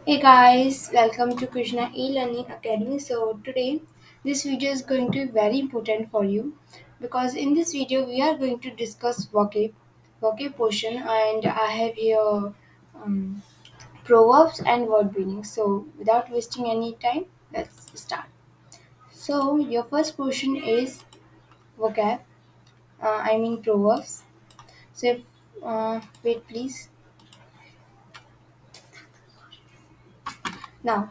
Hey guys, welcome to Krishna E-Learning Academy. So today this video is going to be very important for you because in this video we are going to discuss vocab portion, and I have here um, proverbs and word meanings. So without wasting any time, let's start. So your first portion is vocab, I mean proverbs. So wait please. Now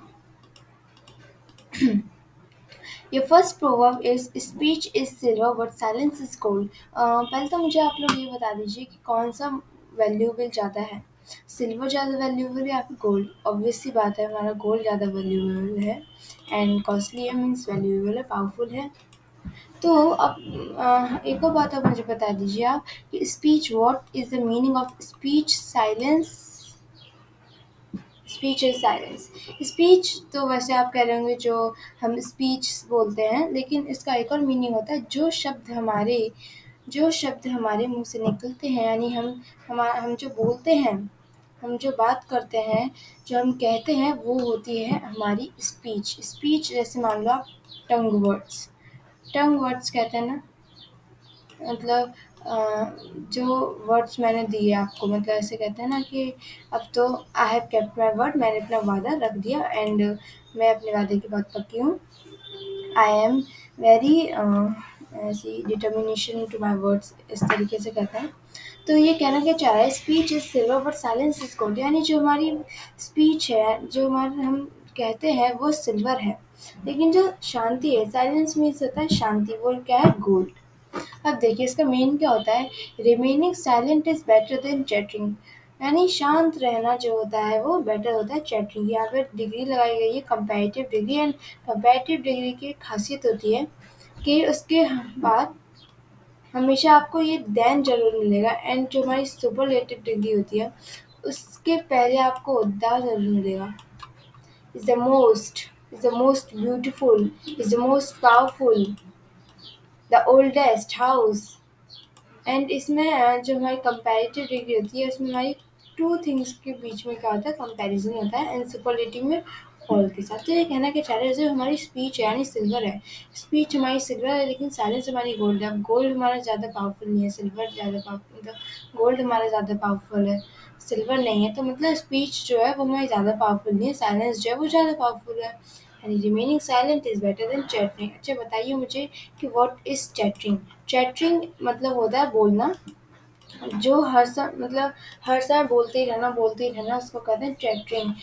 your first proverb is speech is silver but silence is gold. पहले तो मुझे आप लोग ये बता दीजिए कि कौन सा वैल्यूएबल ज़्यादा है, सिल्वर ज़्यादा वैल्यूएबल या फिर गोल्ड। ऑब्वियस सी बात है, हमारा गोल्ड ज़्यादा वैल्यूएबल है एंड कॉस्टली है, मीन्स वैल्यूएबल है, पावरफुल है। तो अब एक और बात आप मुझे बता दीजिए आप कि speech, what is the meaning of speech silence. Speech is silence. Speech तो वैसे आप कह रहे होंगे जो हम स्पीच बोलते हैं, लेकिन इसका एक और मीनिंग होता है जो शब्द हमारे मुंह से निकलते हैं, यानी हम जो बोलते हैं, हम जो बात करते हैं, जो हम कहते हैं, वो होती है हमारी स्पीच। स्पीच जैसे मान लो आप टंग वर्ड्स कहते हैं ना, मतलब जो वर्ड्स मैंने दिए आपको, मतलब ऐसे कहते हैं ना कि अब तो I have kept my word, मैंने अपना वादा रख दिया एंड मैं अपने वादे की बहुत पक्की हूँ। आई एम वेरी ऐसी डिटर्मिनेशन टू माई वर्ड्स, इस तरीके से कहते हैं। तो ये कहना क्या चाह रहा है, speech is silver but silence is gold, यानी जो हमारी स्पीच है, जो हमारे हम कहते हैं, वो सिल्वर है, लेकिन जो शांति है, साइलेंस मीन्स होता है शांति, वो क्या है, गोल्ड। अब देखिए इसका मीन क्या होता है, remaining silent is better than chattering, यानी शांत रहना जो होता है वो बेटर होता है चैटरिंग। यहाँ पर डिग्री लगाई गई है comparative degree, and comparative degree की खासियत होती है कि उसके बाद हमेशा आपको ये देन जरूर मिलेगा, एंड जो हमारी सुपरलेटिव डिग्री होती है उसके पहले आपको द जरूर मिलेगा। Is the most, is the most beautiful, is the most powerful, the oldest house. And इसमें जो हमारी कंपैरेटिव डिग्री होती है, उसमें हमारी टू थिंग्स के बीच में क्या होता है, कंपैरिजन होता है, एंड सुपरलेटिव में ऑल के साथ। तो ये कहना क्या चाह रहे हैं, जो हमारी स्पीच है यानी सिल्वर है, स्पीच हमारी सिल्वर है, लेकिन साइलेंस हमारी गोल्ड है। अब गोल्ड हमारा ज़्यादा पावरफुल नहीं है, सिल्वर ज़्यादा पावरफुल, मतलब गोल्ड हमारा ज़्यादा पावरफुल है, सिल्वर नहीं है। तो मतलब स्पीच जो है वो हमारी ज़्यादा पावरफुल नहीं है, साइलेंस जो है वो ज़्यादा पावरफुल है, and remaining silent is better than chattering. अच्छा बताइए मुझे कि व्हाट इज चैटरिंग। चैटरिंग मतलब होता है बोलना, जो हर समय बोलते ही रहना, उसको कहते हैं चैटरिंग।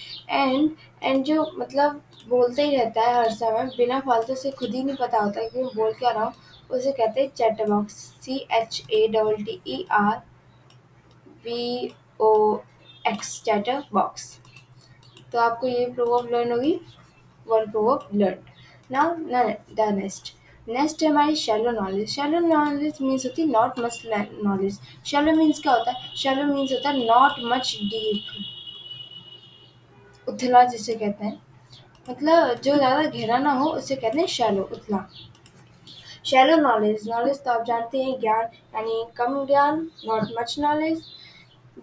एंड जो मतलब बोलते ही रहता है हर समय बिना फालतू से, खुद ही नहीं पता होता कि मैं बोल क्या रहा हूँ, उसे कहते हैं chatter box. ChatterBox, chatter box. तो आपको ये प्रोवर्ब लर्न होगी, one proverb learn. Now the next है हमारी shallow knowledge. Shallow knowledge means होती है not much knowledge. Shallow means क्या होता है, शैलो मीन्स होता है नॉट मच डीप, उथला जिसे कहते हैं, मतलब जो ज़्यादा गहरा ना हो उसे कहते हैं शैलो, उथला। शैलो नॉलेज, नॉलेज तो आप जानते हैं ज्ञान, यानी कम ज्ञान, not much knowledge.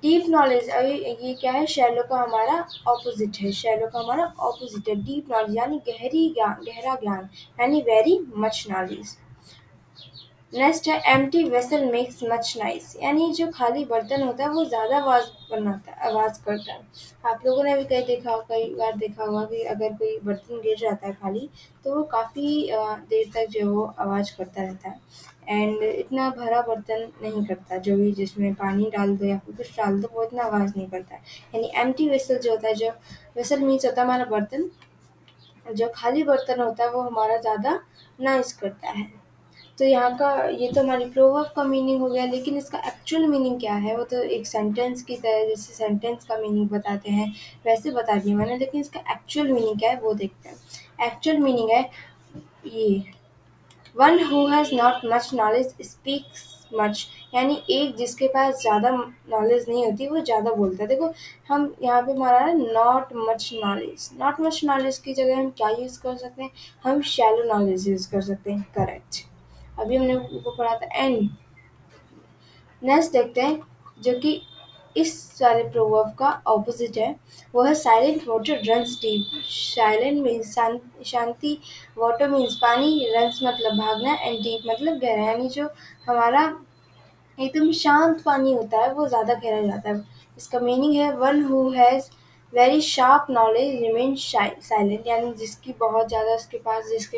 Deep knowledge, अभी ये क्या है, शैलो का हमारा ऑपोजिट है, शैलो का हमारा ऑपोजिट है डीप नॉलेज, यानी गहरा ज्ञान, यानी वेरी मच नॉलेज। नेक्स्ट है empty vessel makes much noise, यानी जो खाली बर्तन होता है वो ज़्यादा आवाज़ करता है। आप लोगों ने भी कई बार देखा होगा कि अगर कोई बर्तन गिर जाता है खाली, तो वो काफ़ी देर तक जो वो आवाज़ करता रहता है, एंड इतना भरा बर्तन नहीं करता, जो भी जिसमें पानी डाल दो या फिर कुछ डाल दो वो इतना आवाज़ नहीं करता है। यानी एम्प्टी वेसल जो होता है, जो वेसल मीन्स होता है हमारा बर्तन, जो खाली बर्तन होता है वो हमारा ज़्यादा नॉइस करता है। तो यहाँ का ये तो हमारी प्रोवर्ब का मीनिंग हो गया, लेकिन इसका एक्चुअल मीनिंग क्या है, वो तो एक सेंटेंस की तरह, जैसे सेंटेंस का मीनिंग बताते हैं वैसे बता दिया मैंने, लेकिन इसका एक्चुअल मीनिंग क्या है वो देखते हैं। एक्चुअल मीनिंग है ये, one who has not much knowledge speaks much, यानी एक जिसके पास ज़्यादा नॉलेज नहीं होती वो ज़्यादा बोलता है। देखो हम यहाँ पे हमारा है not much knowledge, not much knowledge की जगह हम क्या यूज़ कर सकते हैं, हम शैलो नॉलेज यूज़ कर सकते हैं, करेक्ट। अभी हमने वो पढ़ा था। एंड नेक्स्ट देखते हैं जो कि इस सारे प्रोवर्ब का ऑपोजिट है, वो है silent water runs deep. Silent means शांति, वाटर मीन्स पानी, रन्स मतलब भागना, एंड डीप मतलब गहरा, यानी जो हमारा एकदम शांत पानी होता है वो ज़्यादा गहरा जाता है। इसका मीनिंग है one who has very sharp knowledge remain silent, यानी जिसके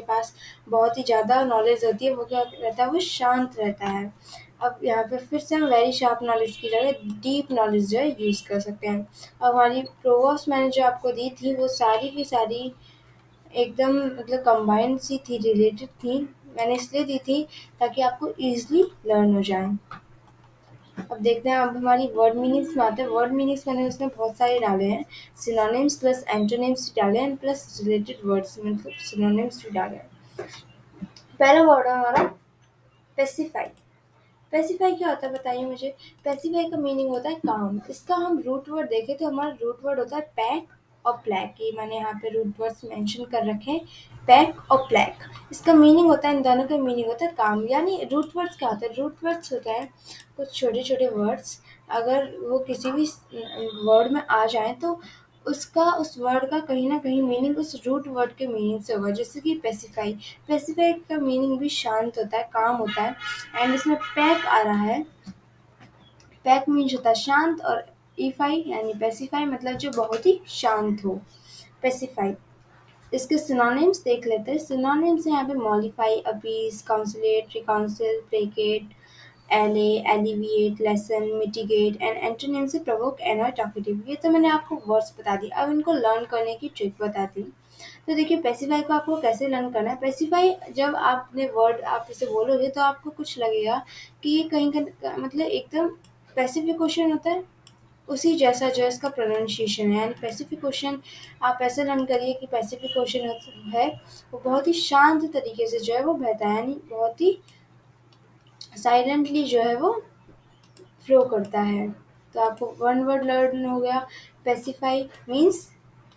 पास बहुत ही ज़्यादा नॉलेज होती है वो क्या रहता है, वो शांत रहता है। अब यहाँ पे फिर से हम वेरी शार्प नॉलेज की जगह डीप नॉलेज जो है यूज़ कर सकते हैं। अब हमारी प्रोवर्ब्स मैंने जो आपको दी थी वो सारी की सारी एकदम मतलब कंबाइंड सी थी, रिलेटेड थी। मैंने इसलिए दी थी ताकि आपको ईजिली लर्न हो जाए। अब देखते हैं, अब हमारी वर्ड मीनिंग्स में आते हैं। वर्ड मीनिंग्स मैंने उसमें बहुत सारे डाले हैं, सिनोनिम्स प्लस एंटोनिम्स डाले हैं, प्लस रिलेटेड वर्ड्स मतलब सिनोनिम्स भी डाले हैं। पहला वर्ड है हमारा पेसिफाई। पेसिफाई क्या होता है बताइए मुझे। पेसिफाई का मीनिंग होता है काम। इसका हम रूट वर्ड देखें तो हमारा रूट वर्ड होता है पैक और प्लैक। ये मैंने यहाँ पे रूट वर्ड्स मेंशन कर रखे हैं, पैक और प्लैक। इसका मीनिंग होता है, इन दोनों का मीनिंग होता है काम। यानी रूट वर्ड्स क्या होता है, रूट वर्ड्स होता है कुछ छोटे छोटे वर्ड्स, अगर वो किसी भी वर्ड में आ जाए तो उसका उस वर्ड का कहीं ना कहीं मीनिंग उस रूट वर्ड के मीनिंग से होगा। जैसे कि पेसिफाई, पेसिफाई का मीनिंग भी शांत होता है, काम होता है। एंड इसमें पैक आ रहा है, पैक मीन्स होता है शांत, और ईफाई यानी पेसिफाई मतलब जो बहुत ही शांत हो, पेसिफाई। इसके सिनोनिम्स देख लेते हैं। सिनोनिम्स यहाँ पे modify, appease, conciliate, reconcile, placate, allay, alleviate, lessen, mitigate, and antonym से प्रोवोक, एनॉय, टॉकेटिव। ये तो मैंने आपको वर्ड्स बता दी। अब इनको लर्न करने की ट्रिक बताती हूँ। तो देखिए पेसिफाई को आपको कैसे लर्न करना है। पेसिफाई जब आपने वर्ड आप इसे बोलोगे तो आपको कुछ लगेगा कि ये कहीं का मतलब एकदम पैसिफिकेशन होता है उसी जैसा जो इसका प्रोनाउंसिएशन है। यानी पैसिफिकेशन आप ऐसे लर्न करिए कि पैसिफिकेशन है वो बहुत ही शांत तरीके से जो है वो बहता है, यानी बहुत ही साइलेंटली जो है वो फ्लो करता है। तो आपको वन वर्ड लर्न हो गया, पेसिफाई मीन्स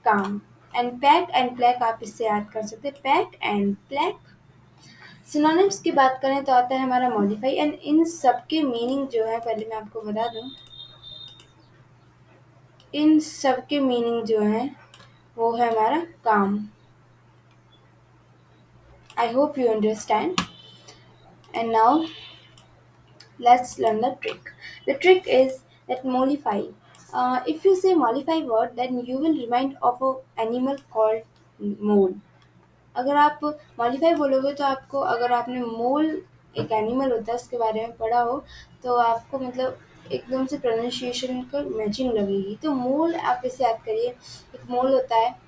काम। एंड प्लैक आप इससे याद कर सकते हैं, पैक एंड प्लैक। सिनोनिम्स की बात करें तो आता है हमारा मॉडिफाई। एंड इन सब के मीनिंग जो है पहले मैं आपको बता दूं, इन सब के मीनिंग जो है वो है हमारा काम। I hope you understand. And now let's learn the trick. The trick is that mollify. If you say mollify word, then you will remind of a animal called mole. अगर आप मॉडिफाई बोलोगे तो आपको, अगर आपने मोल एक एनिमल होता है उसके बारे में पढ़ा हो तो आपको मतलब एकदम से प्रोनाउंसिएशन का मैचिंग लगेगी। तो मोल आप इसे याद करिए, एक मोल होता है,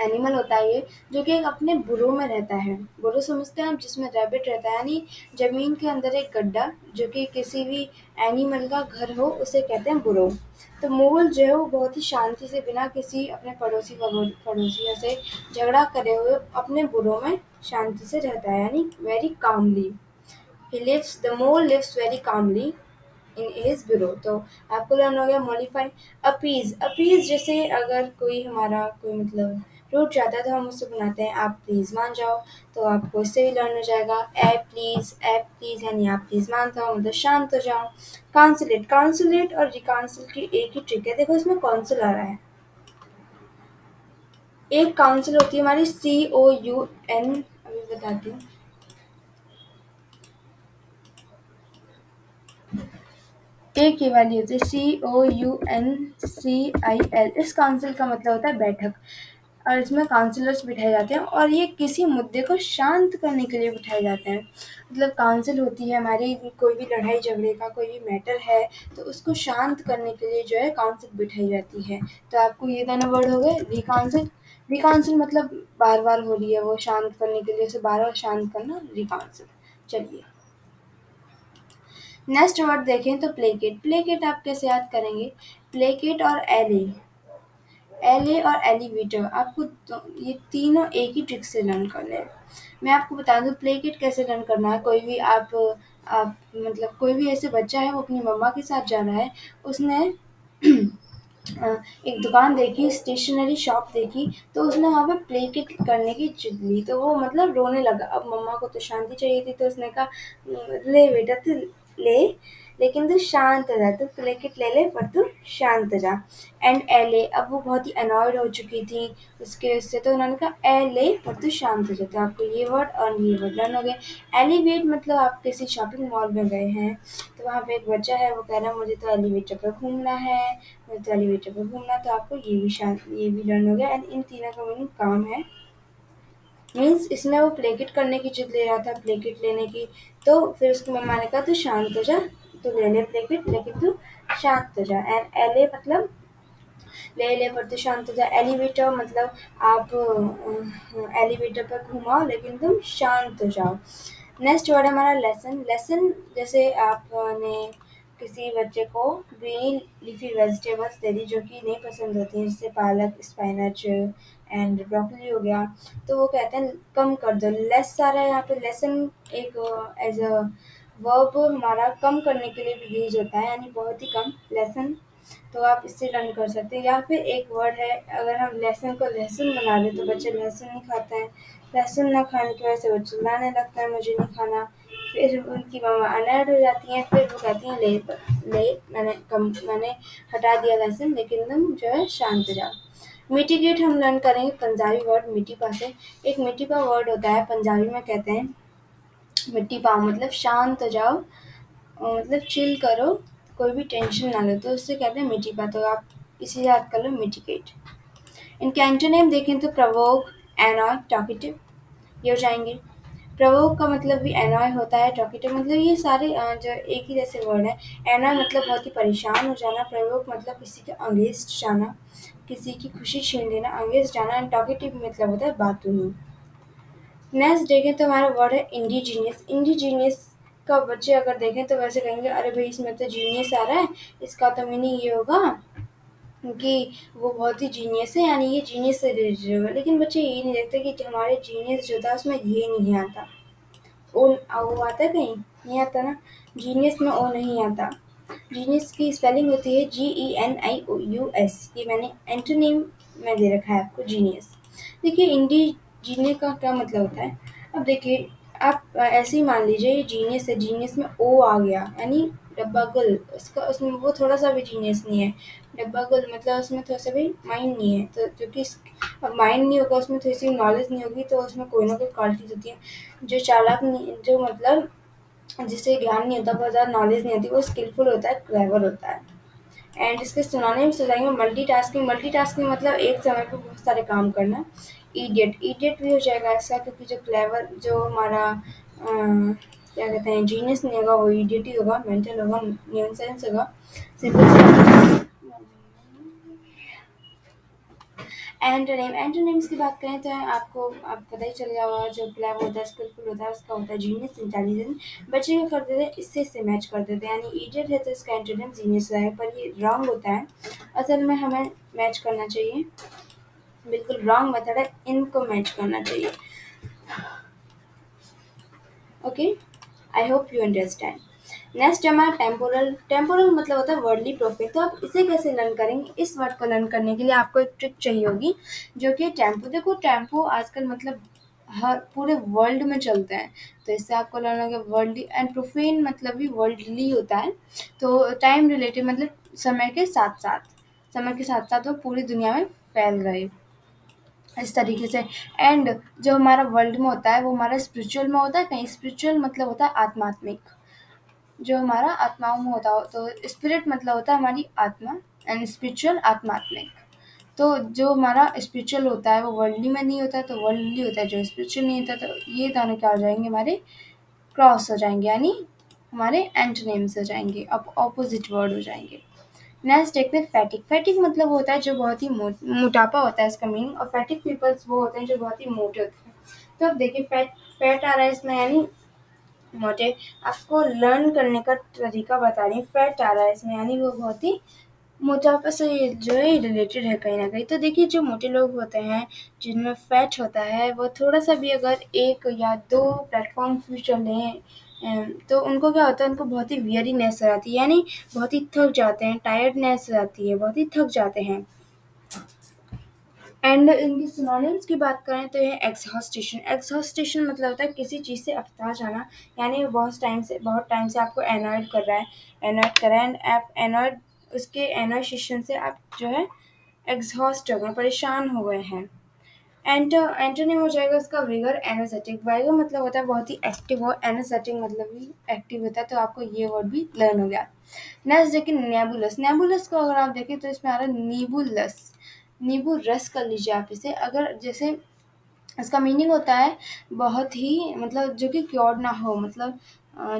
एनिमल होता है ये, जो कि अपने बुरो में रहता है। बुरो समझते हैं आप, जिसमें रैबिट रहता है, यानी जमीन के अंदर एक गड्ढा जो कि किसी भी एनिमल का घर हो उसे कहते हैं बुरो। तो मोल जो है वो बहुत ही शांति से बिना किसी अपने पड़ोसियों से झगड़ा करे हुए अपने बुरो में शांति से रहता है, यानी very calmly. The mole lives very calmly in his burrow. तो आपको लर्न हो गया मॉडिफाई। अपीज, अपीज जैसे अगर कोई हमारा कोई मतलब रूठ जाता है तो हम उससे बनाते हैं आप प्लीज़ मान जाओ, तो आपको इससे भी लर्न हो जाएगा। ए प्लीज़ यानी आप प्लीज़ मान जाओ मतलब शांत हो जाओ। काउंसिलेट, काउंसिलेट और रिकाउंसिल की एक ही ट्रिक है। देखो इसमें काउंसिल आ रहा है, एक काउंसिल होती है हमारी COUN, अभी बताती हूँ। एक ही वाली होती है COUNCIL। इस काउंसिल का मतलब होता है बैठक, और इसमें काउंसलर्स बिठाए जाते हैं और ये किसी मुद्दे को शांत करने के लिए बिठाए जाते हैं। मतलब काउंसिल होती है हमारी, कोई भी लड़ाई झगड़े का कोई भी मैटर है तो उसको शांत करने के लिए जो है काउंसिल बिठाई जाती है। तो आपको ये दोनों वर्ड हो गए। रिकाउंसिल, रिकाउंसिल मतलब बार बार हो रही है वो शांत करने के लिए, उसे बार बार शांत करना, रिकाउंसिल। चलिए नेक्स्ट वर्ड देखें तो प्लेकेट। प्लेकेट आप कैसे याद करेंगे, प्लेकेट और एले, एले और एलिवेटर, आपको ये तीनों एक ही ट्रिक से लर्न करने हैं। मैं आपको बता दूं प्लेकेट कैसे लर्न करना है। कोई भी आप मतलब कोई भी ऐसे बच्चा है वो अपनी मम्मा के साथ जा रहा है, उसने एक दुकान देखी, स्टेशनरी शॉप देखी, तो उसने वहाँ पे प्लेकेट करने की जिद ली, तो वो मतलब रोने लगा। अब मम्मा को तो शांति चाहिए थी तो उसने कहा ले बेटा तू ले, लेकिन तू शांत हो जा, तू प्लेकेट ले ले पर तू शांत हो जा। एंड एले, अब वो बहुत ही अनॉयड हो चुकी थी उससे, तो उन्होंने कहा एले पर तू शांत हो जा। तो आपको ये वर्ड और ये वर्ड लर्न हो गए। एलिवेट मतलब आप किसी शॉपिंग मॉल में गए हैं, तो वहाँ पे एक बच्चा है, वो कह रहा है मुझे तो एलिवेटर पर घूमना है, मुझे तो एलिवेटर पर घूमना। तो आपको ये भी लर्न हो गया। एंड इन तीनों का मीनिंग काम है, मीन्स इसमें वो प्लेकेट करने की जिद ले रहा था, प्लेकेट लेने की। तो फिर उसकी मम्मा ने कहा तू शांत हो जा, तू ले ले प्लेकेट, लेकिन तू शांत हो जा। एंड एले मतलब ले ले पर तू शांत हो जा। एलिवेटर मतलब आप एलिवेटर पर घुमाओ लेकिन तुम शांत हो जाओ। नेक्स्ट वर्ड है हमारा लेसन। लेसन जैसे आपने किसी बच्चे को ग्रीन लीफी वेजिटेबल्स दे दी जो कि नहीं पसंद होती हैं, जैसे पालक, स्पिनच एंड ब्रोकली हो गया, तो वो कहते हैं कम कर दो। लेस आ रहा है यहाँ पे। लेसन एक एज अ वर्ब हमारा कम करने के लिए भी यूज होता है, यानी बहुत ही कम, लेसन। तो आप इससे लर्न कर सकते हैं। या फिर एक वर्ड है, अगर हम लहसुन को लहसुन बना दें तो बच्चे लहसुन नहीं खाते हैं। लहसुन ना खाने की वजह से वो चिल्लाने लगता है मुझे नहीं खाना। फिर उनकी मम्मा अनर्ड हो जाती हैं, फिर वो कहती हैं ले मैंने हटा दिया लहसुन, लेकिन तुम जो है शांत हो जाओ। मिटिगेट हम लर्न करेंगे पंजाबी वर्ड मिटीपा से। एक मिटीपा वर्ड होता है, पंजाबी में कहते हैं मिट्टीपा, मतलब शांत हो जाओ, मतलब चिल करो, कोई भी टेंशन ना लो, तो उससे कहते हैं मिटीपा। तो आप इसे याद कर लो, मिटिगेट। इनके एंटोनिम देखें तो प्रवोक, एनॉय, टॉकेटिव, ये हो जाएंगे। प्रवोक का मतलब भी एनॉय होता है, टॉकेटिव मतलब ये सारे जो एक ही जैसे वर्ड है। एनॉय मतलब बहुत ही परेशान हो जाना, प्रवोक मतलब किसी के अगेंस्ट जाना, किसी की खुशी छीन लेना, अगेंस्ट जाना। एंड टॉकेटिव मतलब होता है बातूनी। नेक्स्ट देखें तो हमारा वर्ड है इंडिजीनियस। इंडिजीनियस का बच्चे अगर देखें तो वैसे कहेंगे अरे भाई इसमें तो जीनियस आ रहा है, इसका तो मीनिंग ये होगा कि वो बहुत ही जीनियस है, यानी ये जीनियस से रिलेटेड होगा। लेकिन बच्चे ये नहीं देखते कि हमारे जीनियस जो था उसमें ये नहीं आता, ओ वो आता है कहीं, नहीं आता ना, जीनियस में ओ नहीं आता। जीनियस की स्पेलिंग होती है GENIOUS। ये मैंने एंटोनिम में दे रखा है आपको, जीनियस। देखिए इंडिजीनियस का क्या मतलब होता है। अब देखिए आप ऐसे ही मान लीजिए ये जीनियस है, जीनियस में ओ आ गया, यानी डब्बा गुल, उसका उसमें वो थोड़ा सा भी जीनियस नहीं है। डब्बा गुल मतलब उसमें थोड़ा सा भी माइंड नहीं है, तो क्योंकि माइंड नहीं होगा उसमें, थोड़ी सी नॉलेज नहीं होगी, तो उसमें कोई ना कोई क्वालिटीज होती है। जो चालाक नहीं, जो मतलब जिसे ज्ञान नहीं होता, बहुत ज़्यादा नॉलेज नहीं होती, वो स्किलफुल होता है, क्लेवर होता है। एंड इसके सिनोनिम्स हो जाएंगे मल्टीटास्किंग। मल्टीटास्किंग मतलब एक समय पे बहुत सारे काम करना। इडियट, इडियट भी हो जाएगा ऐसा, क्योंकि जो क्लेवर, जो हमारा क्या कहते हैं जीनियस नहीं होगा वो इडियट ही होगा, मेंटल होगा, न्यूनसेंस होगा, सिंपल। एंटोनिम, एंटोनिम्स की बात करें तो आपको आप पता ही चल गया होगा, जो क्लेवर होता है, स्किलफुल होता है, उसका होता है जीनियस, इंटेलिजेंट। बच्चे क्या कर देते हैं, इससे मैच कर देते हैं, यानी इडियट है तो इसका एंटोनिम जीनियस है, पर ये रॉन्ग होता है। असल में हमें मैच करना चाहिए, बिल्कुल रॉन्ग मेथड है, इनको मैच करना चाहिए। Okay, I hope you understand. Next हमारा टेम्पोरल। टेम्पोरल मतलब होता है वर्ल्डली प्रोफिट। तो आप इसे कैसे लर्न करेंगे, इस वर्ड को लर्न करने के लिए आपको एक ट्रिक चाहिए होगी, जो कि टेम्पो। देखो टेम्पो आजकल मतलब हर पूरे वर्ल्ड में चलते हैं, तो इससे आपको लर्न होगा वर्ल्डली। एंड प्रोफेन मतलब भी वर्ल्डली होता है, तो टाइम रिलेटेड मतलब समय के साथ साथ, समय के साथ साथ वो पूरी दुनिया में फैल गए, इस तरीके से। एंड जो हमारा वर्ल्ड में होता है वो हमारा स्पिरिचुअल में होता है, कहीं स्पिरिचुअल मतलब होता है आत्मात्मिक, जो हमारा आत्माओं में होता हो, तो स्पिरिट मतलब होता है हमारी आत्मा, एंड स्पिरिचुअल आत्मात्मिक। तो जो हमारा स्पिरिचुअल होता है वो वर्ल्डली में नहीं होता, तो वर्ल्डली होता है, जो स्पिरिचुअल नहीं होता, तो ये दोनों क्या हो जाएंगे, हमारे क्रॉस हो जाएंगे, यानी हमारे एंटोनिम्स हो जाएंगे, अब ऑपोजिट वर्ड हो जाएंगे। नेक्स्ट देखते हैं फैटिक। फैटिक मतलब होता है जो बहुत ही मोटापा होता है, इसका मीनिंग। और फैटिक पीपल्स वो होते हैं जो बहुत ही मोटे होते हैं। तो अब देखिए फैट आ रहा है इसमें, यानी मोटे। आपको लर्न करने का तरीका बता रही हूँ। फैट आ रहा है इसमें, यानी वो बहुत ही मोटापा से जो है रिलेटेड है कहीं ना कहीं। तो देखिए जो मोटे लोग होते हैं जिनमें फैट होता है, वो थोड़ा सा भी अगर 1 या 2 प्लेटफॉर्म भी चलें तो उनको क्या होता है, उनको बहुत ही वियरीनेस हो जाती है, यानी बहुत ही थक जाते हैं, टायर्डनेस हो जाती है, बहुत ही थक जाते हैं। एंड इनकी सिनोनिम्स की बात करें तो ये एक्सहॉस्टेशन। एक्सहॉस्टेशन मतलब होता है किसी चीज़ से अफ्ताह जाना, यानी वो बहुत टाइम से आपको एनॉयड कर रहा है, एनॉयड कर रहा है, एंड आप एनॉयड उसके एनॉयशन से आप जो है एग्जॉस्ट हो गए, परेशान हो गए हैं। एंटोनिम हो जाएगा उसका विगर एनर्जेटिक। वाइगर मतलब होता है बहुत ही एक्टिव हो, एनर्जेटिक मतलब भी एक्टिव होता है, तो आपको ये वर्ड भी लर्न हो गया। नेक्स्ट देखिए नेबुलस। नेबुलस को अगर आप देखें तो इसमें आ रहा है नीबुलस, नींबू रस कर लीजिए आप इसे। अगर जैसे इसका मीनिंग होता है बहुत ही मतलब जो कि क्योर ना हो, मतलब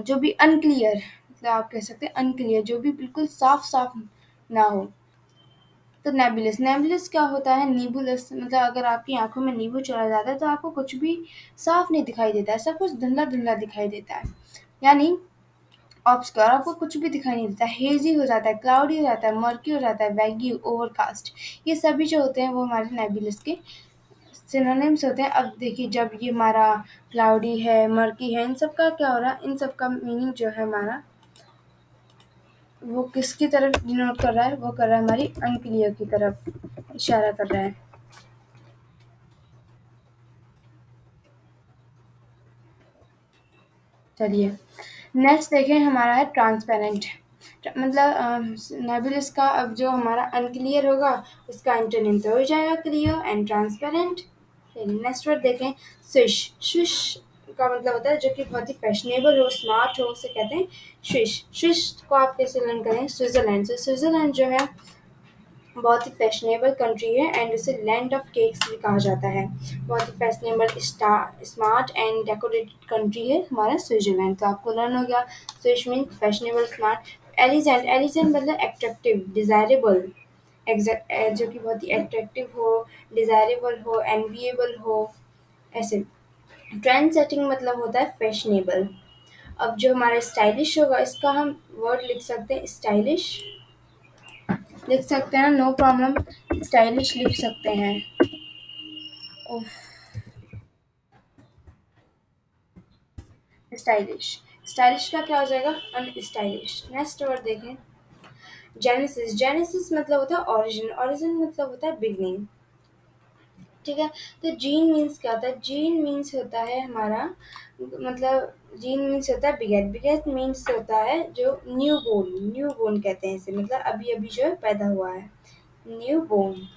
जो भी अनक्लियर, मतलब आप कह सकते हैं अनक्लियर, जो भी बिल्कुल साफ साफ ना हो। तो नेबुलस, नेबुलस क्या होता है, नीबुलस मतलब अगर आपकी आंखों में नींबू चला जाता है तो आपको कुछ भी साफ नहीं दिखाई देता है, सब कुछ धुंधला धुंधला दिखाई देता है, यानी ऑब्सक्योर, आपको कुछ भी दिखाई नहीं देता, हेजी हो जाता है, क्लाउडी हो जाता है, मर्की हो जाता है, वैगी, ओवरकास्ट, ये सभी जो होते हैं वो हमारे नेबुलस के सिनोनिम्स होते हैं। अब देखिए जब ये हमारा क्लाउडी है, मर्की है, इन सब का क्या हो रहा है, इन सब का मीनिंग जो है हमारा वो किसकी तरफ डिनोट कर रहा है, वो कर रहा है हमारी अनक्लियर की तरफ इशारा कर रहा है। चलिए नेक्स्ट देखें, हमारा है ट्रांसपेरेंट। मतलब नेबुलस का अब जो हमारा अनक्लियर होगा उसका एंटोनिम तो हो जाएगा clear and transparent. Next word देखें, स्विश। स्विश का मतलब होता है जो कि बहुत ही फैशनेबल हो, स्मार्ट हो, उसे कहते हैं स्विश। स्विश को आप कैसे लर्न करें, स्विट्जरलैंड से। स्विट्जरलैंड जो है बहुत ही फैशनेबल कंट्री है एंड उसे लैंड ऑफ केक्स भी कहा जाता है। बहुत ही fashionable, smart and decorated country है हमारा स्विट्जरलैंड। तो आपको लर्न हो गया Swiss mean fashionable, smart. Elegant, elegant मतलब एट्रैक्टिव, डिज़ायरेबल, जो कि बहुत ही एट्रैक्टिव हो, डिज़ायरेबल हो, एनविएबल हो, ऐसे। ट्रेंड सेटिंग मतलब होता है फैशनेबल। अब जो हमारा स्टाइलिश होगा इसका हम वर्ड लिख सकते हैं स्टाइलिश, लिख सकते हैं, नो प्रॉब्लम, स्टाइलिश लिख सकते हैं। उफ, स्टाइलिश, स्टाइलिश का क्या हो जाएगा, अनस्टाइलिश। नेक्स्ट वर्ड देखें, जेनेसिस। जेनेसिस मतलब होता है ओरिजिन, ओरिजिन मतलब होता है बिगनिंग, ठीक है। तो जीन मीन्स क्या होता है, जीन मीन्स होता है हमारा, मतलब जीन मीन्स होता है बिगेट, बिगेट मीन्स होता है जो न्यू बोर्न, न्यू बोर्न कहते हैं इसे, मतलब अभी अभी जो है पैदा हुआ है, newborn.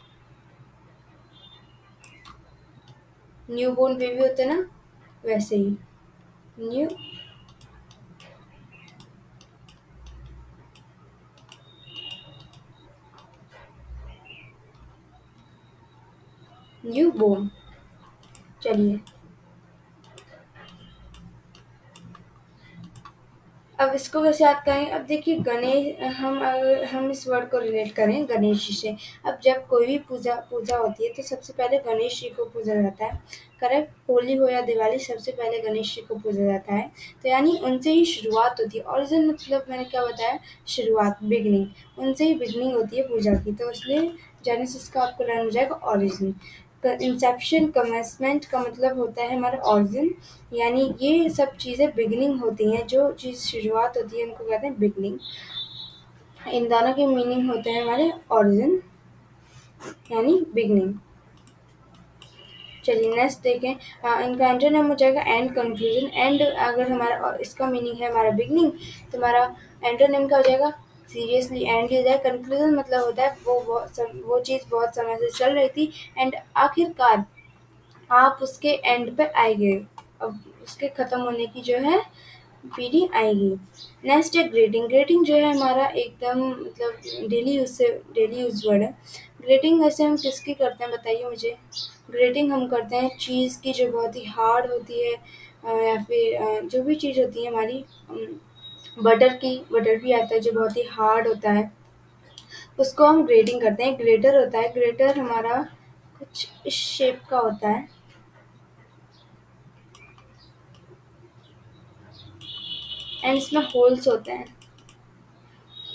Newborn baby होते हैं ना, वैसे ही न्यू, न्यू बोर्न। चलिए अब इसको कैसे याद करें। अब देखिए गणेश, हम अगर हम इस वर्ड को रिलेट करें गणेश जी से। अब जब कोई भी पूजा पूजा होती है तो सबसे पहले गणेश जी को पूजा जाता है, करेक्ट। होली हो या दिवाली सबसे पहले गणेश जी को पूजा जाता है, तो यानी उनसे ही शुरुआत होती है। ओरिजिन मतलब मैंने क्या बताया, शुरुआत, बिगनिंग, उनसे ही बिगनिंग होती है पूजा की, तो इसलिए जेनेसिस का आपको लर्न हो जाएगा ओरिजिन। इंसेप्शन, कमेंसमेंट का मतलब होता है हमारा ओरिजिन, यानी ये सब चीज़ें बिगनिंग होती हैं, जो चीज़ शुरुआत होती है उनको कहते हैं बिगनिंग। इन दोनों के मीनिंग होते हैं हमारे ओरिजिन यानी बिगनिंग। चलिए नेक्स्ट देखें, इनका एंटोनिम हो जाएगा एंड कंक्लूजन। एंड अगर हमारा इसका मीनिंग है हमारा बिगनिंग, तो हमारा एंटोनिम क्या हो जाएगा, सीरियसली एंड हो जाएगा। कंक्लूजन मतलब होता है वो चीज़ बहुत समय से चल रही थी एंड आखिरकार आप उसके एंड पे आएंगे, अब उसके ख़त्म होने की जो है पीढ़ी आएगी। नेक्स्ट है ग्रेटिंग। ग्रेटिंग जो है हमारा एकदम मतलब डेली यूज वर्ड है। ग्रेटिंग वैसे हम किसकी करते हैं बताइए मुझे। ग्रेटिंग हम करते हैं चीज़ की जो बहुत ही हार्ड होती है, या फिर जो भी चीज़ होती है हमारी, बटर की, बटर भी आता है जो बहुत ही हार्ड होता है, उसको हम ग्रेटिंग करते हैं। ग्रेटर होता है, ग्रेटर हमारा कुछ इस शेप का होता है एंड इसमें होल्स होते हैं।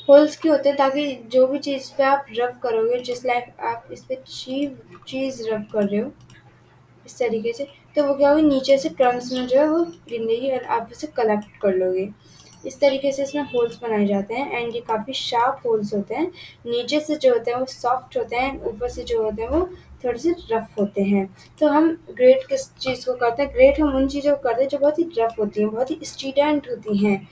होल्स क्यों होते हैं, ताकि जो भी चीज़ पे आप रब करोगे, जिस लाइक आप इस पे चीज़ रब कर रहे हो इस तरीके से, तो वो क्या होगी, नीचे से क्रम्स में जो है वो गिरेगी और आप उसे कलेक्ट कर लोगे। इस तरीके से इसमें होल्स बनाए जाते हैं एंड ये काफ़ी शार्प होल्स होते हैं। नीचे से जो होते हैं वो सॉफ्ट होते हैं, ऊपर से जो होते हैं वो थोड़े से रफ होते हैं। तो हम ग्रेट किस चीज़ को करते हैं, ग्रेट हम उन चीज़ों को करते हैं जो बहुत ही रफ होती हैं, बहुत ही स्टूडेंट होती हैं।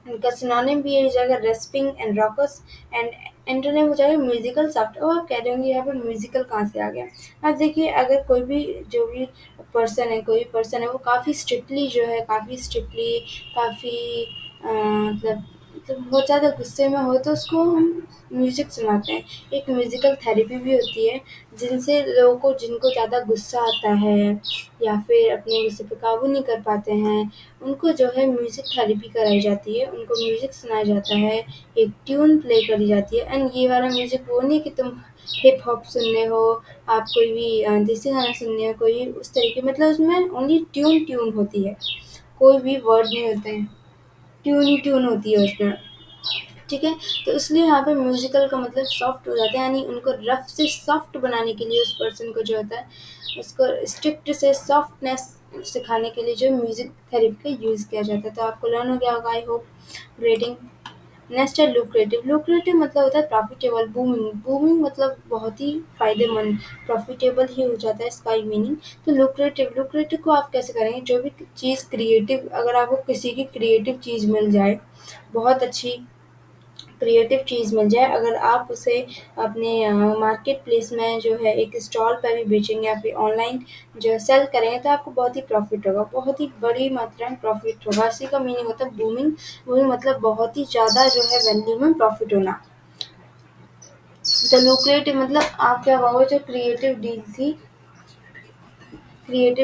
इनका सिनोनिम भी हो जाएगा respiring and rocks and antonym हो जाएगा म्यूजिकल सॉफ्ट। और आप कह रहे होंगे यहाँ पर म्यूजिकल कहाँ से आ गया। अब देखिए, अगर कोई भी जो भी पर्सन है, कोई भी पर्सन है, वो काफ़ी स्ट्रिक्टली जो है, काफ़ी स्ट्रिक्टली, काफ़ी मतलब बहुत ज़्यादा गुस्से में हो तो उसको हम म्यूज़िक सुनाते हैं। एक म्यूज़िकल थेरेपी भी होती है जिनसे लोगों को, जिनको ज़्यादा गुस्सा आता है या फिर अपने गुस्से पे काबू नहीं कर पाते हैं, उनको जो है म्यूज़िक थेरेपी कराई जाती है, उनको म्यूज़िक सुनाया जाता है, एक ट्यून प्ले करी जाती है। एंड ये वाला म्यूज़िक वो नहीं कि तुम हिप हॉप सुनने हो, आप कोई भी देसी गाना सुनने हो, कोई उस तरीके, मतलब उसमें ओनली ट्यून होती है, कोई भी वर्ड नहीं होते हैं, ट्यून ही ट्यून होती है उसमें। ठीक है, तो इसलिए यहाँ पे म्यूजिकल का मतलब सॉफ्ट हो जाता है, यानी उनको रफ से सॉफ्ट बनाने के लिए उस पर्सन को जो होता है उसको स्ट्रिक्ट से सॉफ्टनेस सिखाने के लिए जो म्यूजिक थेरेपी का यूज़ किया जाता है। तो आपको लर्न हो गया होगा, आई होप। ग्रेटिंग। नेक्स्ट है लुक्रेटिव। लुक्रेटिव मतलब होता है प्रॉफिटेबल, बूमिंग। बूमिंग मतलब बहुत ही फायदेमंद, प्रॉफिटेबल ही हो जाता है इसका ही मीनिंग। तो लुक्रेटिव, लुक्रेटिव को आप कैसे करेंगे, जो भी चीज़ क्रिएटिव, अगर आपको किसी की क्रिएटिव चीज़ मिल जाए, बहुत अच्छी क्रिएटिव चीज़ मिल जाए, अगर आप उसे अपने मार्केट प्लेस में जो है एक स्टॉल पर भी बेचेंगे या फिर ऑनलाइन जो सेल करेंगे तो आपको बहुत ही प्रॉफिट होगा, बहुत ही बड़ी मात्रा में प्रॉफिट होगा। इसी का मीनिंग होता है बूमिंग। बूमिंग मतलब बहुत ही ज़्यादा जो है वैल्यू में प्रॉफिट होना। तो लुक्रेटिव मतलब आप क्या कहोगे, जो क्रिएटिव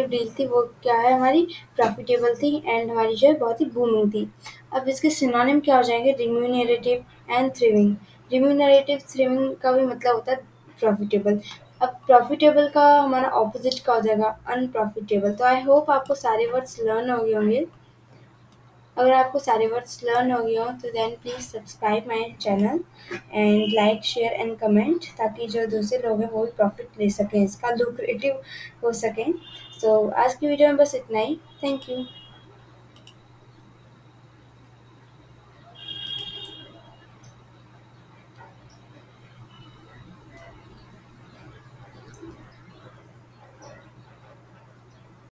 डील थी वो क्या है, हमारी प्रॉफिटेबल थी एंड हमारी जो है बहुत ही बूमिंग थी। अब इसके सिनोनिम क्या हो जाएंगे, रिम्यूनरेटिव एंड थ्रिविंग। रिम्यूनरेटिव, थ्रिविंग का भी मतलब होता है प्रॉफिटेबल। अब प्रॉफिटेबल का हमारा ऑपोजिट का हो जाएगा अनप्रॉफिटेबल। तो आई होप आपको सारे वर्ड्स लर्न हो गए होंगे। अगर आपको सारे वर्ड्स लर्न हो गए हो तो then please subscribe my channel and like share and comment, ताकि जो दूसरे लोग हैं वो भी प्रॉफिट ले सकें, इसका लुक्रेटिव हो सकें। सो आज की वीडियो में बस इतना ही। Thank you.